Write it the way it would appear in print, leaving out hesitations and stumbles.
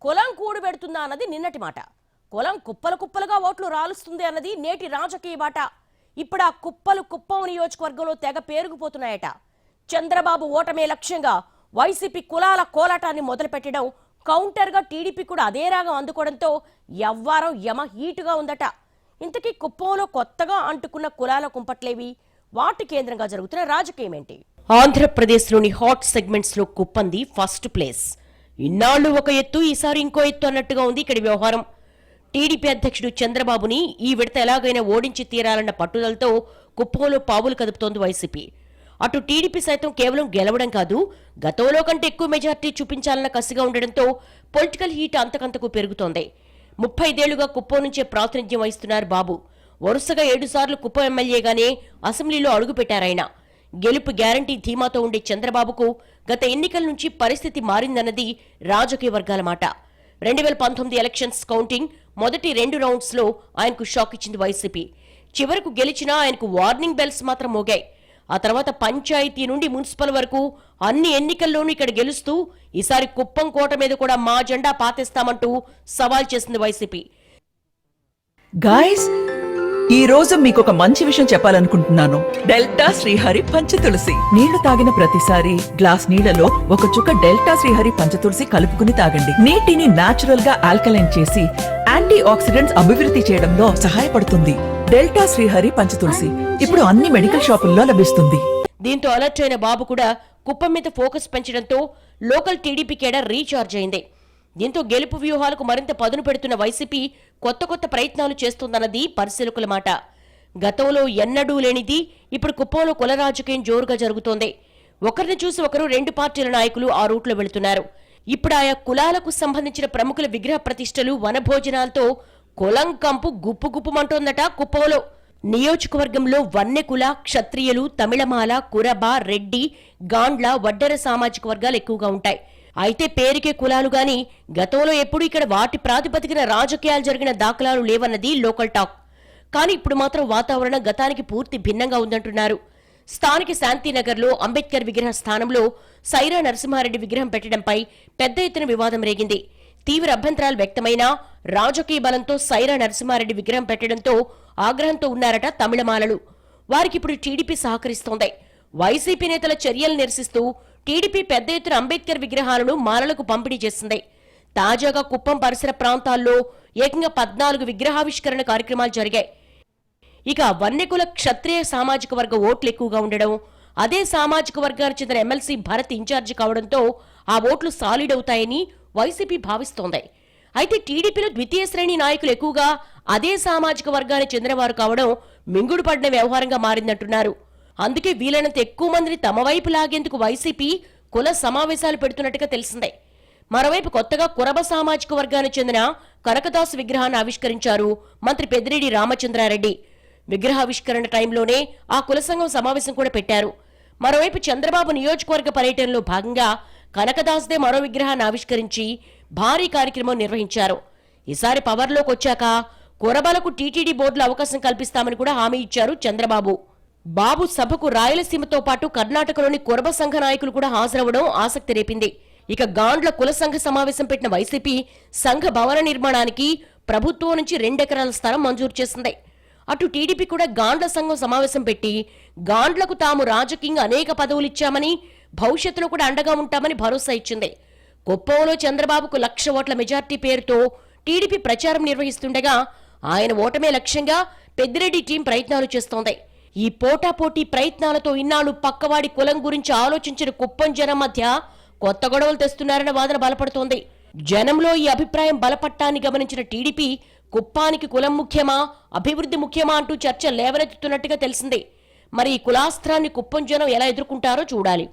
కులం కూడు పెడుతుందా అన్నది నిన్నటి మాట. కులం కుప్పలు కుప్పలుగా ఓట్లు రాలుస్తుంది అన్నది నేటి రాజకీయ బాట. ఇప్పుడు ఆ కుప్పలు కుప్పం నియోజకవర్గంలో తెగ పేరుకుపోతున్నాయట. చంద్రబాబు ఓటమే లక్ష్యంగా వైసీపీ కులాల కోలాటాన్ని మొదలుపెట్టడం, కౌంటర్గా టీడీపీ కూడా అదే రాగం అందుకోవడంతో యవ్వారం యమ హీటుగా ఉందట. ఇంతకీ కుప్పంలో కొత్తగా అంటుకున్న కులాల కుంపట్లేవి? వాటి కేంద్రంగా జరుగుతున్న రాజకీయం ఏంటి? ఆంధ్రప్రదేశ్లోని హాట్ సెగ్మెంట్స్ లో కుప్పంది ఫస్ట్ ప్లేస్. ఇన్నాళ్లు ఒక ఎత్తు, ఈసారి ఇంకో ఎత్తు అన్నట్టుగా ఉంది ఇక్కడి వ్యవహారం. టీడీపీ అధ్యక్షుడు చంద్రబాబుని ఈ విడత ఎలాగైనా ఓడించి తీరాలన్న పట్టుదలతో కుప్పంలో పావులు కదుపుతోంది వైసీపీ. అటు టీడీపీ సైతం కేవలం గెలవడం కాదు, గతంలో కంటే ఎక్కువ మెజార్టీ చూపించాలన్న కసిగా ఉండడంతో పొలిటికల్ హీట్ అంతకంతకు పెరుగుతోంది. 30 ఏళ్లుగా కుప్పం నుంచే ప్రాతినిధ్యం వహిస్తున్నారు బాబు. వరుసగా 7 సార్లు కుప్పం ఎమ్మెల్యేగానే అసెంబ్లీలో అడుగుపెట్టారాయన. గెలుపు గ్యారంటీ ధీమాతో ఉండే చంద్రబాబుకు గత ఎన్నికల నుంచి పరిస్థితి మారిందన్నది రాజకీయ వర్గాల మాట. 2019 ఎలక్షన్స్ కౌంటింగ్ మొదటి 2 రౌండ్స్ లో ఆయనకు షాక్ ఇచ్చింది వైసీపీ. చివరకు గెలిచినా ఆయనకు వార్నింగ్ బెల్స్ మాత్రం మోగాయి. ఆ తర్వాత పంచాయతీ నుండి మున్సిపల్ వరకు అన్ని ఎన్నికల్లోనూ ఇక్కడ గెలుస్తూ ఈసారి కుప్పం కోట మీద కూడా మా జెండా పాతేస్తామంటూ సవాల్ చేసింది వైసీపీ. గాయ్స్, ఈ రోజు మీకు ఒక మంచి విషయం చెప్పాలనుకుంటున్నాను. డెల్టా శ్రీహరి పంచతులసి నీళ్లు తాగిన ప్రతిసారి గ్లాస్ నీళ్లలో ఒక చుక్క డెల్టా శ్రీహరి పంచతులసి కలుపుకుని తాగండి. నీటిని న్యాచురల్ గా ఆల్కలైన్ చేసి యాంటీ ఆక్సిడెంట్స్ అభివృద్ధి చేయడంలో సహాయపడుతుంది. డెల్టా శ్రీహరి పంచతులసి ఇప్పుడు అన్ని మెడికల్ షాపుల్లో లభిస్తుంది. దీంతో అలర్ట్ అయిన బాబు కూడా కుప్పం మీద ఫోకస్ పెంచడంతో లోకల్ టీడీపీ కేడర్ రీఛార్జ్ అయింది. దీంతో గెలుపు వ్యూహాలకు మరింత పదును పెడుతున్న వైసీపీ కొత్త ప్రయత్నాలు చేస్తోందన్నది పరిశీలకుల మాట. గతంలో ఎన్నడూ లేనిది ఇప్పుడు కుప్పంలో కుల రాజకీయం జోరుగా జరుగుతోంది. ఒకరిని చూసి ఒకరు 2 పార్టీల నాయకులు ఆ రూట్లో వెళుతున్నారు. ఇప్పుడు ఆయా కులాలకు సంబంధించిన ప్రముఖుల విగ్రహ ప్రతిష్టలు, వనభోజనాలతో కులం కంపు గుప్పుమంటోందట కుప్పంలో. నియోజకవర్గంలో వన్నెకుల, క్షత్రియులు, తమిళమాల, కురబ, రెడ్డి, గాండ్ల, వడ్డెర సామాజిక వర్గాలు ఎక్కువగా ఉంటాయి. అయితే పేరుకే కులాలు గాని గతంలో ఎప్పుడు ఇక్కడ వాటి ప్రాతిపదికన రాజకీయాలు జరిగిన దాఖలాలు లేవన్నది లోకల్ టాక్. కానీ ఇప్పుడు మాత్రం వాతావరణం గతానికి పూర్తి భిన్నంగా ఉందంటున్నారు. స్థానిక శాంతినగర్లో అంబేద్కర్ విగ్రహ స్థానంలో సైరా నరసింహారెడ్డి విగ్రహం పెట్టడంపై పెద్ద ఎత్తున వివాదం రేగింది. తీవ్ర అభ్యంతరాలు వ్యక్తమైనా రాజకీయ బలంతో సైరా నరసింహారెడ్డి విగ్రహం పెట్టడంతో ఆగ్రహంతో ఉన్నారట తమిళమాలలు. వారికిప్పుడు టీడీపీ సహకరిస్తోంది. వైసీపీ నేతల చర్యలు నిరసిస్తూ టీడీపీ పెద్ద ఎత్తున అంబేద్కర్ విగ్రహాలను మాలలకు పంపిణీ చేసింది. తాజాగా కుప్పం పరిసర ప్రాంతాల్లో ఏకంగా 14 విగ్రహావిష్కరణ కార్యక్రమాలు జరిగాయి. ఇక వన్నెకుల క్షత్రియ సామాజిక వర్గ ఓట్లు ఎక్కువగా ఉండడం, అదే సామాజిక వర్గానికి చెందిన ఎమ్మెల్సీ భరత్ ఇన్ఛార్జి కావడంతో ఆ ఓట్లు సాలిడ్ అవుతాయని వైసీపీ భావిస్తోంది. అయితే టీడీపీలో ద్వితీయ శ్రేణి నాయకులు ఎక్కువగా అదే సామాజిక వర్గానికి చెందినవారు కావడం మింగుడు పడిన వ్యవహారంగా మారిందంటున్నారు. అందుకే వీలైనంత ఎక్కువ మందిని తమ వైపు లాగేందుకు వైసీపీ కుల సమావేశాలు పెడుతున్నట్టుగా తెలిసిందే. మరోవైపు కొత్తగా కురబ సామాజిక వర్గానికి చెందిన కనకదాసు విగ్రహాన్ని ఆవిష్కరించారు మంత్రి పెద్దిరెడ్డి రామచంద్రారెడ్డి. విగ్రహావిష్కరణ టైంలోనే ఆ కుల సంఘం సమావేశం కూడా పెట్టారు. మరోవైపు చంద్రబాబు నియోజకవర్గ పర్యటనలో భాగంగా కనకదాస్దే మరో విగ్రహాన్ని ఆవిష్కరించి భారీ కార్యక్రమం నిర్వహించారు. ఈసారి పవర్లోకి వచ్చాక కురబలకు టీటీడీ బోర్డులో అవకాశం కల్పిస్తామని కూడా హామీ ఇచ్చారు చంద్రబాబు. బాబు సభకు రాయలసీమతో పాటు కర్ణాటకలోని కురబ సంఘ నాయకులు కూడా హాజరవడం ఆసక్తి రేపింది. ఇక గాండ్ల కుల సంఘ సమావేశం పెట్టిన వైసీపీ సంఘ భవన నిర్మాణానికి ప్రభుత్వం నుంచి 2 ఎకరాల స్థలం మంజూరు చేసింది. అటు టీడీపీ కూడా గాండ్ల సంఘం సమావేశం పెట్టి గాండ్లకు తాము రాజకీయంగా అనేక పదవులు ఇచ్చామని, భవిష్యత్తులో కూడా అండగా ఉంటామని భరోసా ఇచ్చింది. కుప్పంలో చంద్రబాబుకు 1,00,000 ఓట్ల మెజార్టీ పేరుతో టీడీపీ ప్రచారం నిర్వహిస్తుండగా ఆయన ఓటమే లక్ష్యంగా పెద్దిరెడ్డి టీం ప్రయత్నాలు చేస్తోంది. ఈ పోటాపోటీ ప్రయత్నాలతో ఇన్నాళ్లు పక్కవాడి కులం గురించి ఆలోచించిన కుప్పం జనం మధ్య కొత్త గొడవలు తెస్తున్నారన్న వాదన బలపడుతోంది. జనంలో ఈ అభిప్రాయం బలపట్టాన్ని గమనించిన టీడీపీ కుప్పానికి కులం ముఖ్యమా, అభివృద్ధి ముఖ్యమా అంటూ చర్చ లేవనెత్తుతున్నట్టుగా తెలిసింది. మరి ఈ కులాస్త్రాన్ని కుప్పం జనం ఎలా ఎదుర్కొంటారో చూడాలి.